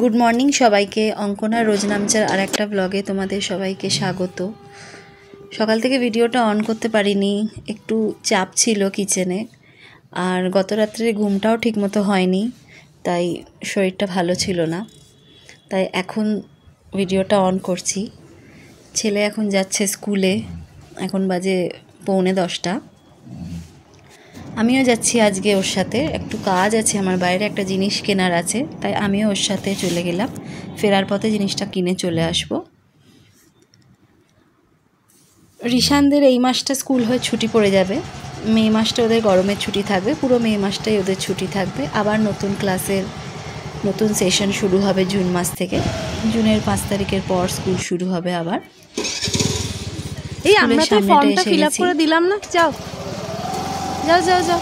Good morning সবাইকে। অঙ্কনা রোজনামচার আর একটা ব্লগে তোমাদের সবাইকে স্বাগত। সকাল থেকে ভিডিওটা অন করতে পারিনি, একটু চাপ ছিল কিচেনে, আর গত রাত্রে ঘুমটাও ঠিকমতো হয়নি, তাই শরীরটা ভালো ছিল না, তাই এখন ভিডিওটা অন করছি। ছেলে এখন যাচ্ছে স্কুলে, এখন বাজে 9:45। আমিও যাচ্ছি আজকে ওর সাথে, একটু কাজ আছে আমার, বাইরে একটা জিনিস কেনার আছে, তাই আমিও ওর সাথে চলে গেলাম। ফেরার পথে জিনিসটা কিনে চলে আসব। রিশানদের এই মাসটা স্কুল হয়ে ছুটি পড়ে যাবে, মে মাসটা ওদের গরমের ছুটি থাকবে, পুরো মে মাসটাই ওদের ছুটি থাকবে। আবার নতুন ক্লাসের নতুন সেশন শুরু হবে জুন মাস থেকে। জুনের 5 তারিখের পর স্কুল শুরু হবে আবার। এই আমরা তো ফর্মটা ফিল আপ করে দিলাম না, যাও যাও যাও যাও।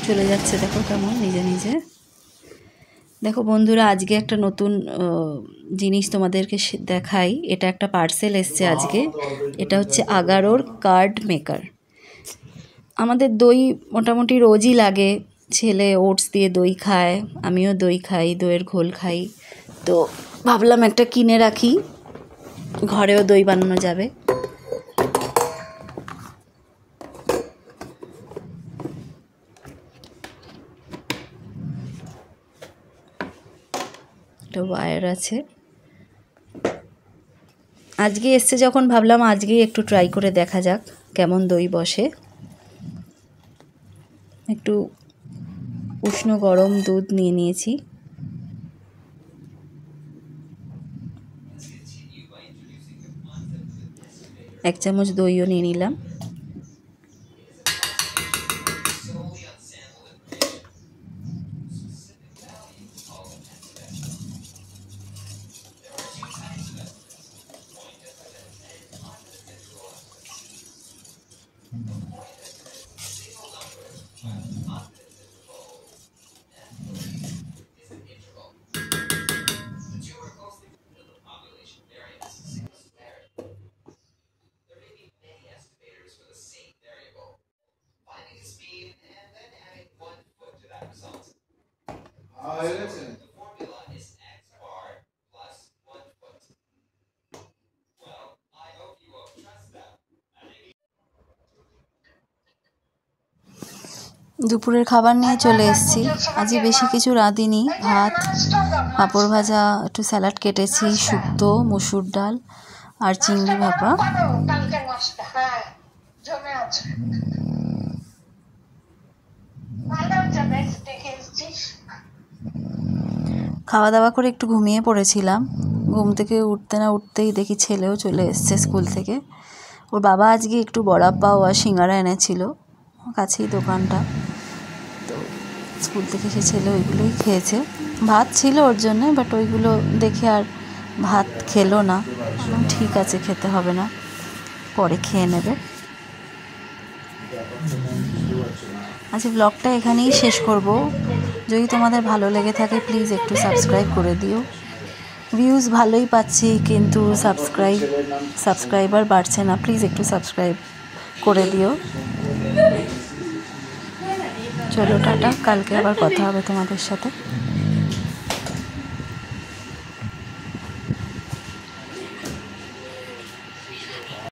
চলে যাচ্ছে, দেখো কেমন নিজে নিজে। দেখো বন্ধুরা, আজকে একটা নতুন জিনিস তোমাদেরকে দেখাই। এটা একটা পার্সেল এসছে আজকে। এটা হচ্ছে আগারোর কার্ড মেকার। আমাদের দই মোটামুটি রোজই লাগে, ছেলে ওটস দিয়ে দই খায়, আমিও দই খাই, দইয়ের ঘোল খাই, তো ভাবলাম একটা কিনে রাখি, ঘরেও দই বানানো যাবে। ওয়্যার আছে। আজকে এসছে যখন ভাবলাম আজকেই একটু ট্রাই করে দেখা যাক কেমন দই বসে। একটু উষ্ণ গরম দুধ নিয়ে নিয়েছি, এক চামচ দইও নিয়ে নিলাম। দুপুরের খাবার নিয়ে চলে এসেছি। আজকে বেশি কিছু রাঁধিনি, ভাত, পাঁপড় ভাজা, একটু স্যালাড কেটেছি, শুক্তো, মসুর ডাল আর চিংড়ি ভাপা। খাওয়া দাওয়া করে একটু ঘুমিয়ে পড়েছিলাম। ঘুম থেকে উঠতে না উঠতেই দেখি ছেলেও চলে এসছে স্কুল থেকে। ওর বাবা আজকে একটু বড়া পাও আর সিঙ্গারা এনেছিল, কাছেই দোকানটা, তো স্কুল থেকে সে ছেলে ওইগুলোই খেয়েছে। ভাত ছিল ওর জন্যে, বাট ওইগুলো দেখে আর ভাত খেলো না। ঠিক আছে, খেতে হবে না, পরে খেয়ে নেবে। আজকে ব্লগটা এখানেই শেষ করব। যদি তোমাদের ভালো লেগে থাকে প্লিজ একটু সাবস্ক্রাইব করে দিও। ভিউজ ভালোই পাচ্ছি, কিন্তু সাবস্ক্রাইবার বাড়ছে না, প্লিজ একটু সাবস্ক্রাইব করে দিও। চলো টাটা, কালকে আবার কথা হবে তোমাদের সাথে।